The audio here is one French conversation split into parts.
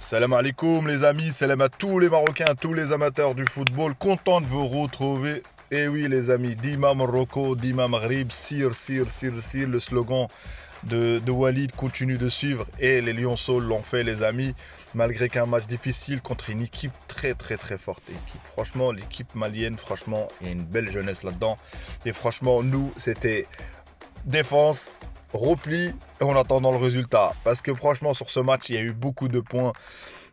Salam alaikum les amis, salam à tous les Marocains, à tous les amateurs du football, content de vous retrouver. Et oui les amis, Dima Morocco, Dima Maghrib, Sir, Sir, Sir, Sir, le slogan de Walid continue de suivre. Et les Lionceaux l'ont fait les amis, malgré qu'un match difficile contre une équipe très forte. Franchement, l'équipe malienne, franchement, il y a une belle jeunesse là-dedans. Et franchement, nous, c'était défense, repli et on attend dans le résultat. Parce que franchement, sur ce match, il y a eu beaucoup de points,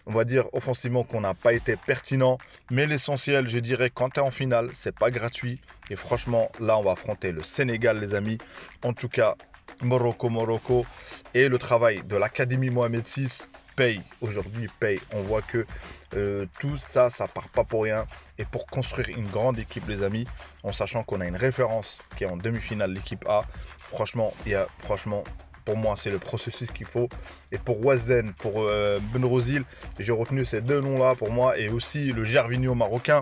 on va dire, offensivement, qu'on n'a pas été pertinent. Mais l'essentiel, je dirais, quand tu es en finale, c'est pas gratuit. Et franchement, là, on va affronter le Sénégal, les amis. En tout cas, Morocco. Et le travail de l'Académie Mohamed VI paye. Aujourd'hui, paye. On voit que tout ça, ça part pas pour rien. Et pour construire une grande équipe, les amis, en sachant qu'on a une référence qui est en demi-finale, l'équipe A, franchement, pour moi, c'est le processus qu'il faut. Et pour Wazen, pour Benrozil, j'ai retenu ces deux noms-là pour moi. Et aussi le Gervinho marocain,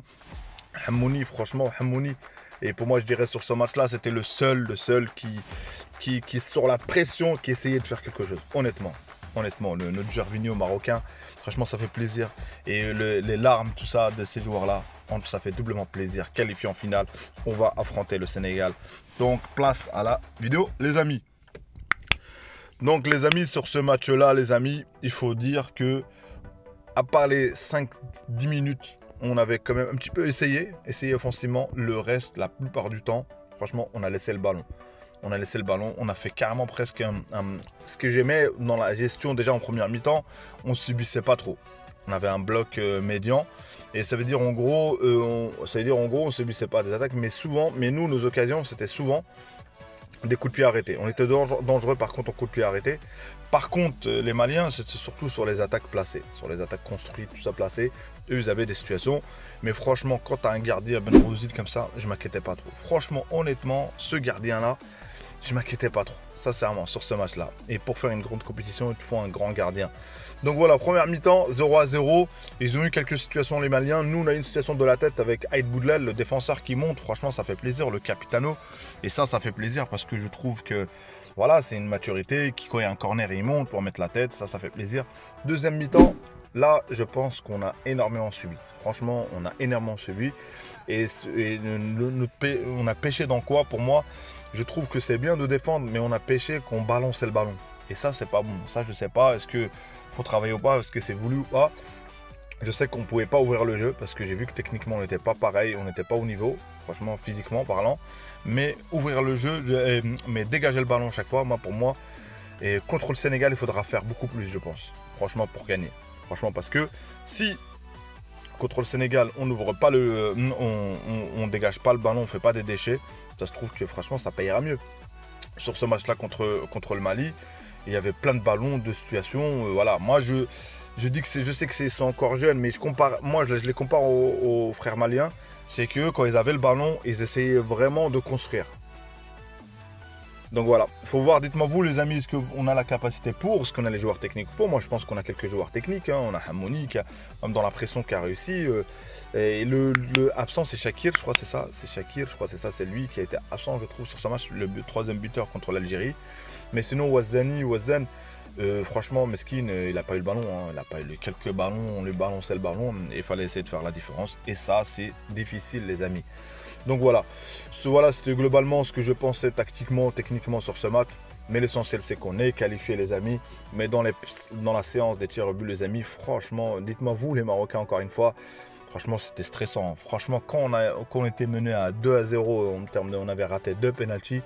Hammouni, franchement, Hammouni. Et pour moi, je dirais sur ce match-là, c'était le seul qui sur la pression, qui essayait de faire quelque chose. Honnêtement, notre Gervinho marocain, franchement, ça fait plaisir. Et les larmes, tout ça, de ces joueurs-là, ça fait doublement plaisir. Qualifié en finale, on va affronter le Sénégal. Donc, place à la vidéo, les amis. Donc, les amis, sur ce match-là, les amis, il faut dire que, à part les 5-10 minutes, on avait quand même un petit peu essayé offensivement. Le reste, la plupart du temps, franchement, on a laissé le ballon. On a fait carrément presque ce que j'aimais dans la gestion déjà en première mi-temps, on ne subissait pas trop. On avait un bloc médian et ça veut dire en gros, on ne subissait pas des attaques, mais nous, nos occasions, c'était souvent des coups de pied arrêtés. On était dangereux par contre en coups de pied arrêtés. Par contre, les Maliens, c'était surtout sur les attaques placées, sur les attaques construites, tout ça placé. Eux, ils avaient des situations. Mais franchement, quand tu as un gardien Benrozil comme ça, je m'inquiétais pas trop. Franchement, honnêtement, ce gardien-là, je m'inquiétais pas trop, sincèrement, sur ce match-là. Et pour faire une grande compétition, il te faut un grand gardien. Donc voilà, première mi-temps, 0-0. Ils ont eu quelques situations, les Maliens. Nous, on a eu une situation de la tête avec Aïd Boudlel, le défenseur qui monte. Franchement, ça fait plaisir, le Capitano. Et ça fait plaisir parce que je trouve que, voilà, c'est une maturité. Quand il y a un corner, il monte pour mettre la tête. Ça fait plaisir. Deuxième mi-temps, là, je pense qu'on a énormément subi. Franchement, on a énormément subi. Et on a pêché dans quoi, pour moi? Je trouve que c'est bien de défendre, mais on a pêché qu'on balançait le ballon. Et ça, c'est pas bon. Ça, je sais pas. Est-ce qu'il faut travailler ou pas? Est-ce que c'est voulu ou pas? Je sais qu'on pouvait pas ouvrir le jeu parce que j'ai vu que techniquement, on n'était pas pareil. On n'était pas au niveau, franchement, physiquement parlant. Mais ouvrir le jeu, mais dégager le ballon chaque fois, pour moi, et contre le Sénégal, il faudra faire beaucoup plus, je pense. Franchement, pour gagner. Franchement, parce que si contre le Sénégal, on n'ouvre pas on dégage pas le ballon, on fait pas des déchets, ça se trouve que franchement ça payera mieux. Sur ce match-là contre le Mali, il y avait plein de ballons, de situations. Voilà, moi je dis que je sais que c'est encore jeune, mais je les compare aux frères maliens. C'est que quand ils avaient le ballon, ils essayaient vraiment de construire. Donc voilà, il faut voir, dites-moi vous les amis, est-ce qu'on a la capacité pour, est-ce qu'on a les joueurs techniques pour? Moi je pense qu'on a quelques joueurs techniques, hein. On a Hammouni, même dans la pression, qui a réussi. Et le absent c'est Shakir, je crois c'est ça, c'est lui qui a été absent je trouve sur ce match, le troisième buteur contre l'Algérie. Mais sinon Wazen, franchement Meskin, il n'a pas eu le ballon, hein. Il a pas eu quelques ballons, on lui balançait le ballon, et il fallait essayer de faire la différence. Et ça c'est difficile les amis. Donc voilà, c'était globalement ce que je pensais tactiquement, techniquement sur ce match. Mais l'essentiel, c'est qu'on est qualifié, les amis. Mais dans la séance des tirs au but, les amis, franchement, dites-moi vous, les Marocains, encore une fois, franchement, c'était stressant. Franchement, quand on était mené à 2-0, on avait raté 2 pénaltys,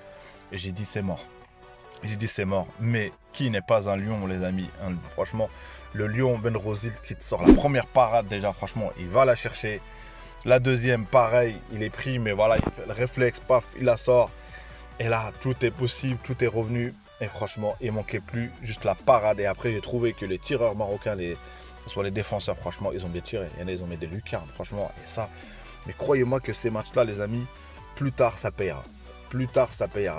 j'ai dit c'est mort. Mais qui n'est pas un lion, les amis, hein? Franchement, le lion Benrozil qui te sort la première parade déjà, franchement, il va la chercher. La deuxième, pareil, il est pris, mais voilà, il fait le réflexe, paf, il la sort. Et là, tout est possible, tout est revenu. Et franchement, il manquait plus juste la parade. Et après, j'ai trouvé que les tireurs marocains, soit les défenseurs, franchement, ils ont bien tiré. Il y en a, ils ont mis des lucarnes, franchement. Et ça, mais croyez-moi que ces matchs-là, les amis, plus tard, ça payera.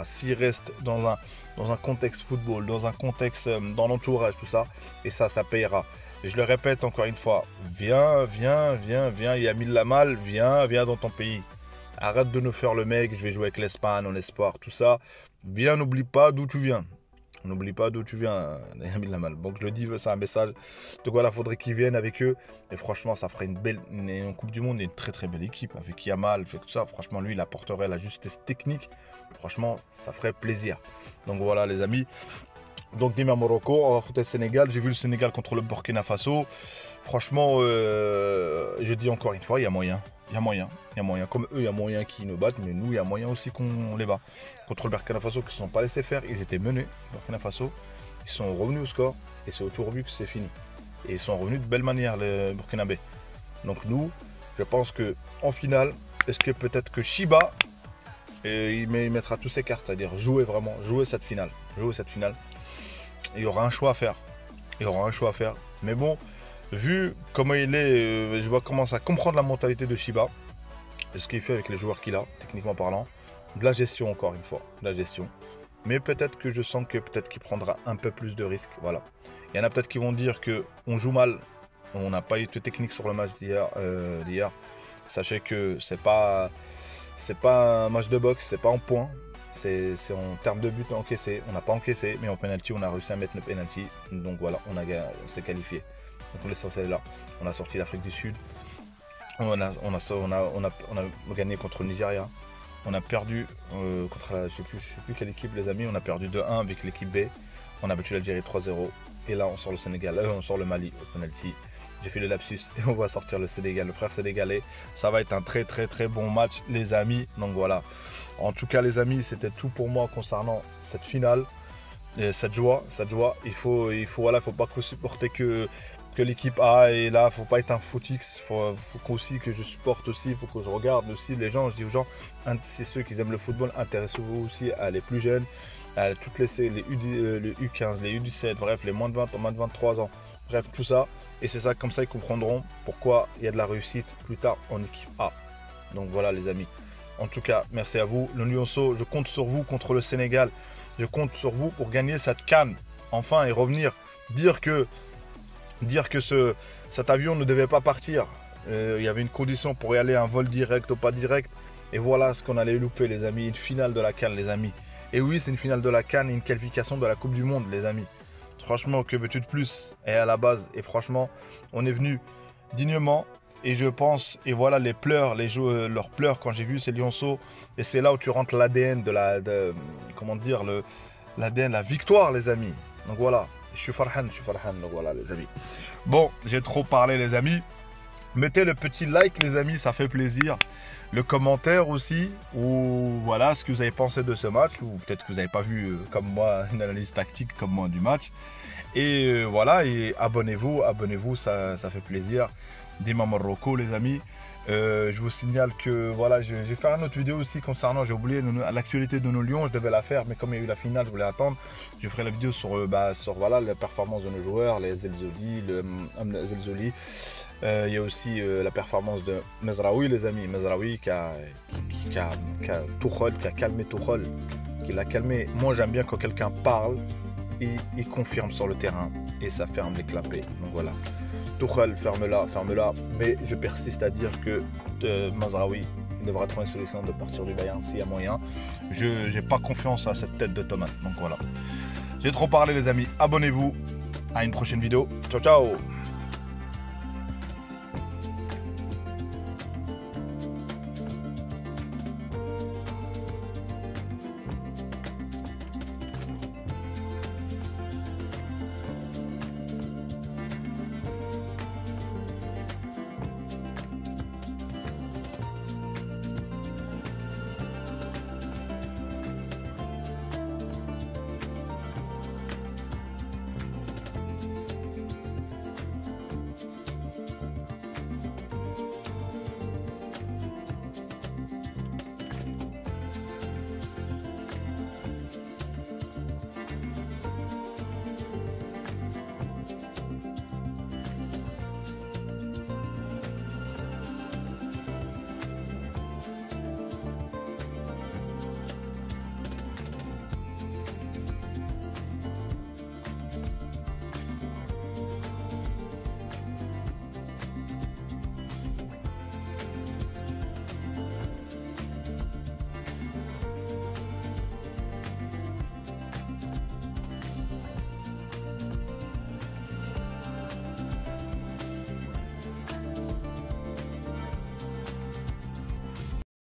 S'ils restent dans un contexte football, dans un contexte, dans l'entourage, tout ça. Et ça payera. Et je le répète encore une fois, viens, Yamil Lamal, viens dans ton pays. Arrête de nous faire le mec, je vais jouer avec l'Espagne en espoir, tout ça. Viens, n'oublie pas d'où tu viens. On n'oublie pas d'où tu viens, Lamine Yamal. Donc je le dis, c'est un message. Donc voilà, il faudrait qu'ils viennent avec eux. Et franchement, ça ferait une Coupe du Monde et une très très belle équipe. Avec Yamal, avec tout ça. Franchement, lui, il apporterait la justesse technique. Franchement, ça ferait plaisir. Donc voilà, les amis. Donc Dima Morocco, on va affronter le Sénégal. J'ai vu le Sénégal contre le Burkina Faso. Franchement, je dis encore une fois, il y a moyen. Il y a moyen, il y a moyen. Comme eux, il y a moyen qu'ils nous battent, mais nous, il y a moyen aussi qu'on les bat. Contre le Burkina Faso, qui ne se sont pas laissés faire, ils étaient menés, Burkina Faso. Ils sont revenus au score, et c'est au tour but que c'est fini. Et ils sont revenus de belle manière, les Burkinabés. Donc nous, je pense qu'en finale, est-ce que peut-être que Shiba, il mettra tous ses cartes, c'est-à-dire jouer vraiment, jouer cette finale. Il y aura un choix à faire. Mais bon, vu comment il est, je vois commencer à comprendre la mentalité de Shiba, ce qu'il fait avec les joueurs qu'il a, techniquement parlant, de la gestion encore une fois, de la gestion. Mais peut-être que je sens que peut-être qu'il prendra un peu plus de risques, voilà. Il y en a peut-être qui vont dire qu'on joue mal, on n'a pas eu de technique sur le match d'hier. Sachez que c'est pas un match de boxe, c'est pas en points. C'est en termes de but encaissé. On n'a pas encaissé, mais en penalty, on a réussi à mettre le penalty. Donc voilà, on s'est qualifié. Donc l'essentiel est là. On a sorti l'Afrique du Sud. On a gagné contre le Nigeria. On a perdu contre je sais plus quelle équipe, les amis. On a perdu 2-1 avec l'équipe B. On a battu l'Algérie 3-0. Et là, on sort le Sénégal. On sort le Mali au penalty. J'ai fait le lapsus et on va sortir le Sénégal, le frère sénégalais. Ça va être un très très très bon match, les amis. Donc voilà. En tout cas, les amis, c'était tout pour moi concernant cette finale. Et cette joie. Il faut pas que supporter que l'équipe A et là, faut pas être un footix. Faut aussi que je supporte aussi. Il faut que je regarde aussi les gens. Je dis aux gens, c'est ceux qui aiment le football, intéressez-vous aussi à les plus jeunes, à toutes les U15, les U17, bref, les moins de 20 ans, moins de 23 ans. Bref, tout ça. Et c'est ça, comme ça, ils comprendront pourquoi il y a de la réussite plus tard en équipe A. Donc voilà, les amis. En tout cas, merci à vous. Le Lionceau, je compte sur vous contre le Sénégal. Je compte sur vous pour gagner cette CAN. Enfin, et revenir, dire que cet avion ne devait pas partir. Il y avait une condition pour y aller, un vol direct ou pas direct. Et voilà ce qu'on allait louper, les amis. Une finale de la CAN, les amis. Et oui, c'est une finale de la CAN et une qualification de la Coupe du Monde, les amis. Franchement, que veux-tu de plus? Et à la base, et franchement, on est venu dignement. Et je pense, et voilà les pleurs, leurs pleurs quand j'ai vu ces lionceaux. Et c'est là où tu rentres l'ADN l'ADN, la victoire, les amis. Donc voilà, je suis farhan, donc voilà, les amis. Bon, j'ai trop parlé, les amis. Mettez le petit like, les amis, ça fait plaisir. Le commentaire aussi, ou voilà ce que vous avez pensé de ce match, ou peut-être que vous n'avez pas vu comme moi une analyse tactique comme moi du match. Et voilà, et abonnez-vous, ça fait plaisir. Dima Morocco, les amis. Je vous signale que voilà, je vais faire une autre vidéo aussi concernant, j'ai oublié l'actualité de nos Lions, je devais la faire, mais comme il y a eu la finale, je voulais attendre. Je ferai la vidéo sur voilà, la performance de nos joueurs, les Zelzoli. Il y a aussi la performance de Mezraoui, les amis. Mezraoui qui a calmé Tuchel, qui l'a calmé. Moi, j'aime bien quand quelqu'un parle et il confirme sur le terrain et ça ferme les clapets. Donc voilà. Tuchel, ferme-la. Mais je persiste à dire que Mezraoui devra trouver une solution de partir du Bayern s'il y a moyen. Je n'ai pas confiance à cette tête de tomate. Donc voilà. J'ai trop parlé, les amis. Abonnez-vous. À une prochaine vidéo. Ciao, ciao.